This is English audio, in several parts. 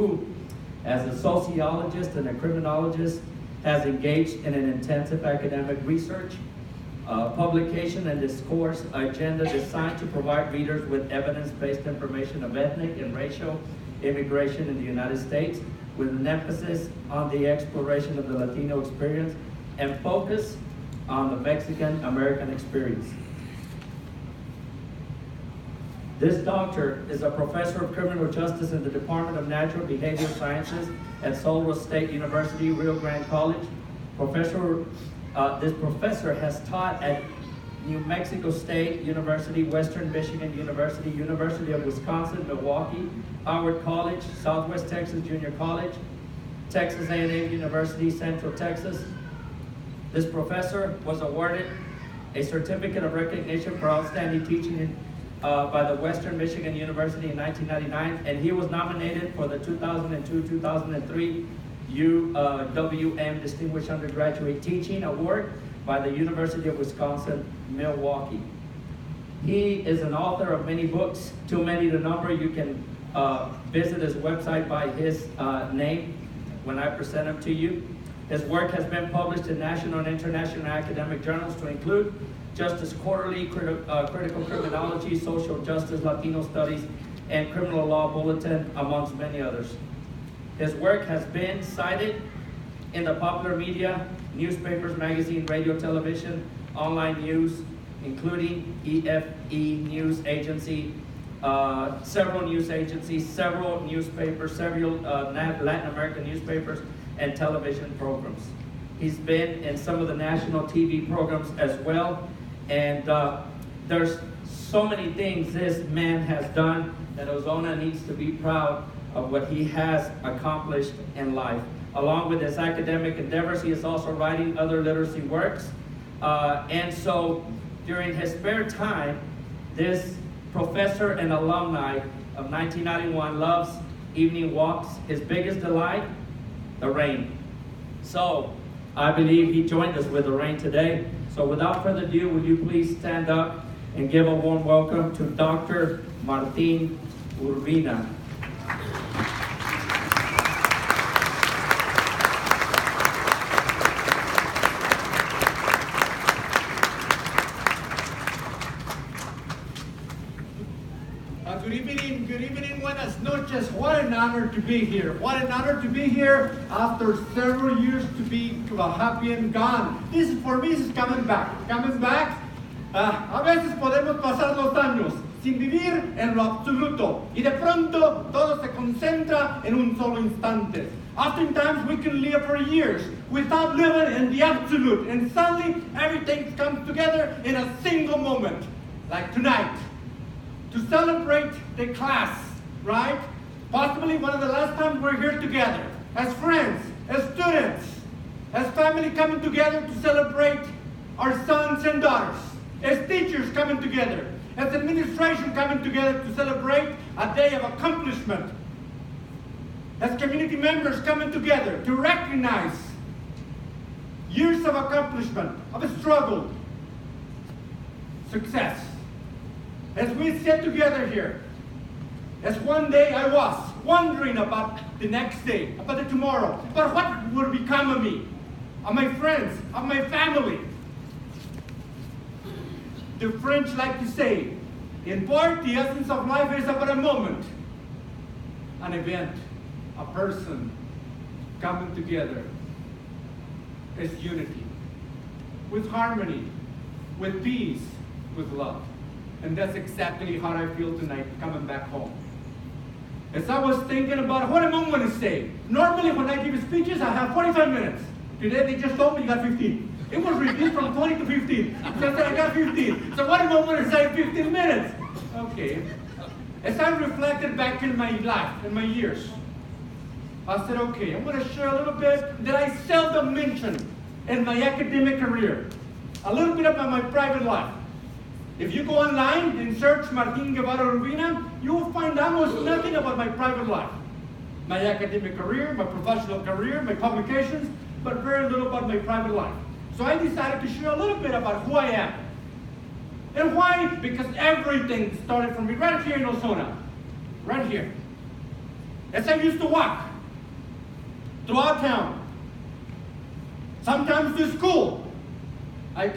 who, as a sociologist and a criminologist, has engaged in an intensive academic research, publication and discourse agenda designed to provide readers with evidence-based information of ethnic and racial immigration in the United States, with an emphasis on the exploration of the Latino experience and focus on the Mexican-American experience. This doctor is a professor of criminal justice in the Department of Natural Behavioral Sciences at Solro State University, Rio Grande College. This professor has taught at New Mexico State University, Western Michigan University, University of Wisconsin, Milwaukee, Howard College, Southwest Texas Junior College, Texas A&M University, Central Texas. This professor was awarded a certificate of recognition for outstanding teaching by the Western Michigan University in 1999, and he was nominated for the 2002-2003 UWM Distinguished Undergraduate Teaching Award by the University of Wisconsin, Milwaukee. He is an author of many books, too many to number. You can visit his website by his name when I present him to you. His work has been published in national and international academic journals to include Justice Quarterly, Critical Criminology, Social Justice, Latino Studies, and Criminal Law Bulletin, amongst many others. His work has been cited in the popular media, newspapers, magazine, radio, television, online news, including EFE News Agency, several news agencies, several newspapers, several Latin American newspapers, and television programs. He's been in some of the national TV programs as well, and there's so many things this man has done that Ozona needs to be proud of what he has accomplished in life. Along with his academic endeavors, he is also writing other literacy works. And so during his spare time, this professor and alumni of 1991 loves evening walks. His biggest delight, the rain. So I believe he joined us with the rain today. So without further ado, will you please stand up and give a warm welcome to Dr. Martin Urbina. Good evening, buenas noches. What an honor to be here. What an honor to be here after several years to be happy and gone. This is, for me, this is coming back. Coming back. A veces podemos pasar los años sin vivir en lo absoluto. Y de pronto todo se concentra en un solo instante. Oftentimes we can live for years without living in the absolute. And suddenly everything comes together in a single moment. Like tonight. To celebrate the class, right? Possibly one of the last times we're here together, as friends, as students, as family coming together to celebrate our sons and daughters, as teachers coming together, as administration coming together to celebrate a day of accomplishment, as community members coming together to recognize years of accomplishment, of a struggle, success. As we sit together here, as one day I was wondering about the next day, about the tomorrow, about what would become of me, of my friends, of my family. The French like to say, in part, the essence of life is about a moment, an event, a person coming together as unity, with harmony, with peace, with love. And that's exactly how I feel tonight, coming back home. As I was thinking about what am I going to say? Normally when I give speeches, I have 45 minutes. Today they just told me you got 15. It was reduced from 20 to 15. So I said I got 15. So what am I going to say in 15 minutes? Okay. As I reflected back in my life, in my years, I said, okay, I'm going to share a little bit that I seldom mention in my academic career. A little bit about my private life. If you go online and search Martin Guevara Urbina, you will find almost nothing about my private life. My academic career, my professional career, my publications, but very little about my private life. So I decided to share a little bit about who I am. And why? Because everything started from me right here in Ozona. Right here. as I used to walk throughout town, sometimes to school. I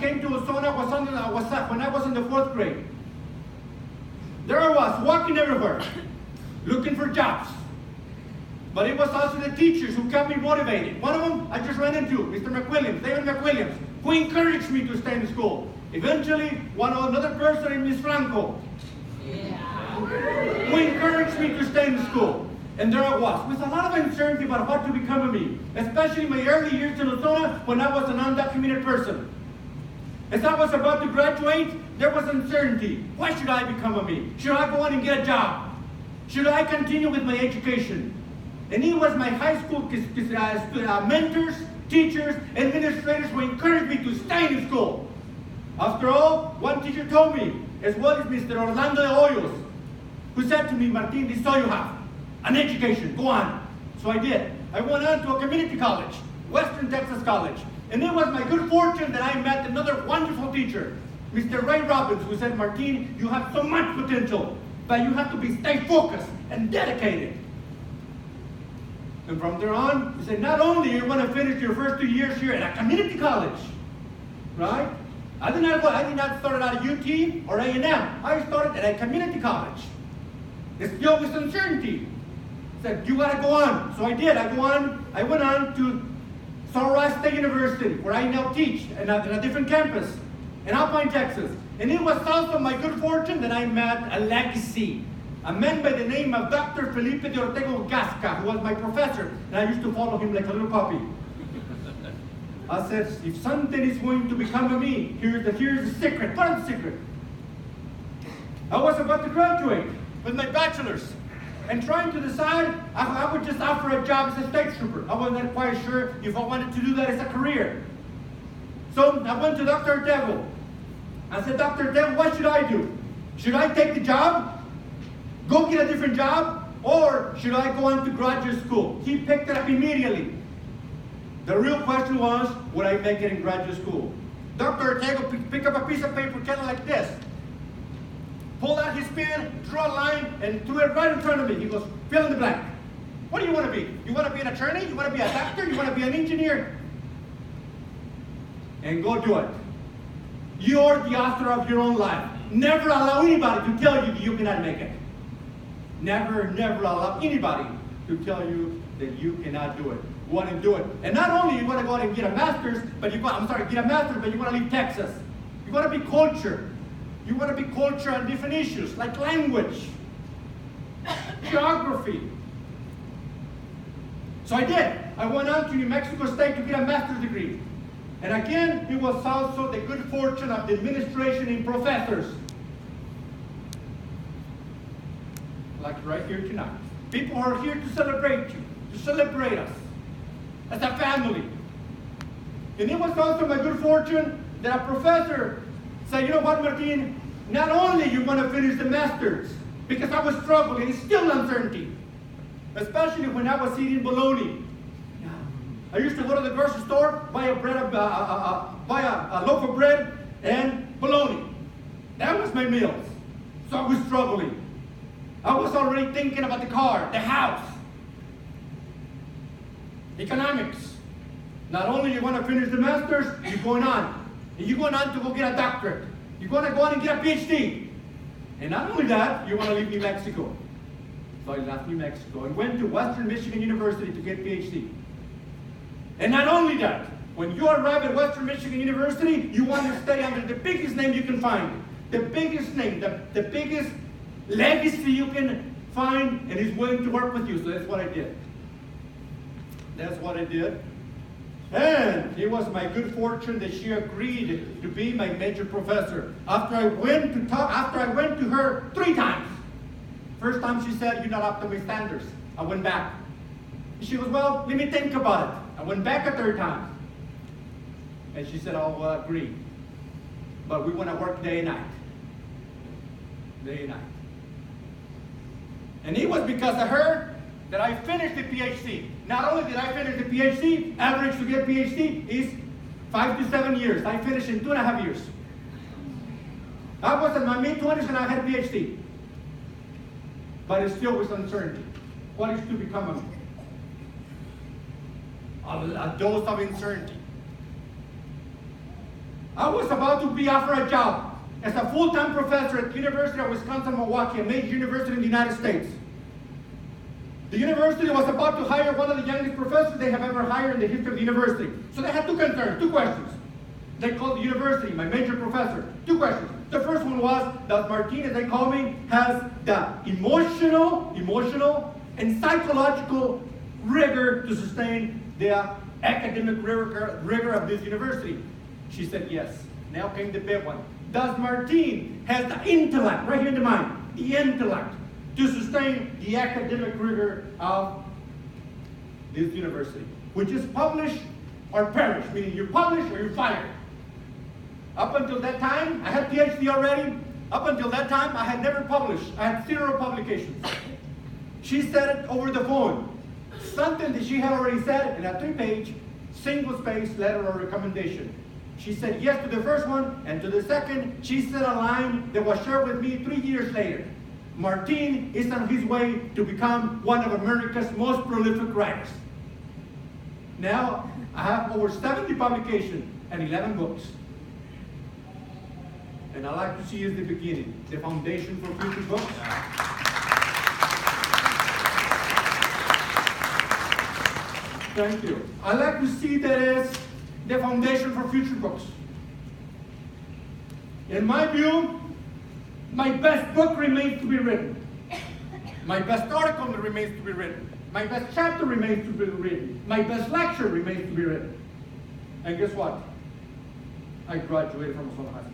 came to Ozona when I was in the 4th grade. There I was, walking everywhere, looking for jobs. But it was also the teachers who kept me motivated. One of them I just ran into, Mr. McWilliams, David McWilliams, who encouraged me to stay in school. Eventually, another person, Miss Franco, who encouraged me to stay in school. And there I was, with a lot of uncertainty about what to become of me, especially in my early years in Ozona when I was an undocumented person. As I was about to graduate, there was uncertainty. What should I become of me? Should I go on and get a job? Should I continue with my education? And it was my high school mentors, teachers, administrators who encouraged me to stay in school. After all, one teacher told me, as well as Mr. Orlando de Hoyos, who said to me, Martin, this is all you have, an education, go on. So I did. I went on to a community college, Western Texas College. And it was my good fortune that I met another wonderful teacher, Mr. Ray Robbins, who said, Martin, you have so much potential, but you have to stay focused and dedicated. And from there on, he said, not only you're going to finish your first 2 years here at a community college, right? I did not start at a UT or A&M. I started at a community college. It's filled with uncertainty. He said, you got to go on. So I did. I went on to Sunrise State University, where I now teach in a different campus in Alpine, Texas. And it was also my good fortune that I met a legacy. A man by the name of Dr. Felipe de Ortega Gasca, who was my professor, and I used to follow him like a little puppy. I said, if something is going to become of me, here's the secret. Part of the secret. I was about to graduate with my bachelor's and trying to decide I would just offer a job as a state trooper. I wasn't quite sure if I wanted to do that as a career. So I went to Dr. Ortega. I said, Dr. Ortega, what should I do? Should I take the job? Go get a different job, or should I go on to graduate school? He picked it up immediately. The real question was, would I make it in graduate school? Dr. Ortega picked up a piece of paper kind of like this, pulled out his pen, drew a line, and threw it right in front of me. He goes, fill in the blank. What do you want to be? You want to be an attorney? You want to be a doctor? You want to be an engineer? And go do it. You're the author of your own life. Never allow anybody to tell you that you cannot make it. Never allow anybody to tell you that you cannot do it. Go on and do it. And not only you want to go out and get a master's, but you want to leave Texas. You want to be culture. You want to be culture on different issues like language, geography. So I did. I went on to New Mexico State to get a master's degree. And again, it was also the good fortune of the administration and professors. Like right here tonight. People are here to celebrate you, to celebrate us as a family. And it was also my good fortune that a professor said, you know what, Martin, not only you want to finish the master's, because I was struggling, it's still uncertainty. Especially when I was eating bologna. I used to go to the grocery store, buy a loaf of bread and bologna. That was my meals. So I was struggling. I was already thinking about the car, the house, economics. Not only you want to finish the master's, you're going on. And you're going on to go get a doctorate. You're going to go on and get a PhD. And not only that, you want to leave New Mexico. So I left New Mexico and went to Western Michigan University to get a PhD. And not only that, when you arrive at Western Michigan University, you want to study under the biggest name you can find. The biggest name, the biggest legacy you can find, and he's willing to work with you. So that's what I did. That's what I did. And it was my good fortune that she agreed to be my major professor. After I went to her 3 times. First time she said, you're not up to my standards. I went back. She goes, well, let me think about it. I went back a 3rd time. And she said, oh, well, agree. But we want to work day and night. Day and night. And it was because of her that I finished the PhD. Not only did I finish the PhD, average to get a PhD is 5 to 7 years. I finished in 2.5 years. I was in my mid-20s and I had a PhD. But it still was uncertainty. what is to become a dose of uncertainty. I was about to be offered a job as a full-time professor at the University of Wisconsin-Milwaukee, a major university in the United States. The university was about to hire one of the youngest professors they have ever hired in the history of the university. So they had two concerns, two questions. They called the university, my major professor, two questions. The first one was, does Martin, as they call me, has the emotional, and psychological rigor to sustain the academic rigor of this university? She said yes. Now came the big one. Does Martin has the intellect, right here in the mind, the intellect to sustain the academic rigor of this university, which is publish or perish, meaning you publish or you're fired. Up until that time, I had PhD already. Up until that time, I had never published. I had 0 publications. She said it over the phone. Something that she had already said in a 3-page, single-spaced letter of recommendation. She said yes to the first one, and to the second, she said a line that was shared with me 3 years later. Martin is on his way to become one of America's most prolific writers. Now, I have over 70 publications and 11 books. And I like to see as the beginning, the foundation for future books. Thank you. I like to see that as the foundation for future books. In my view, my best book remains to be written. My best article remains to be written. My best chapter remains to be written. My best lecture remains to be written. And guess what? I graduated from Ozona High School.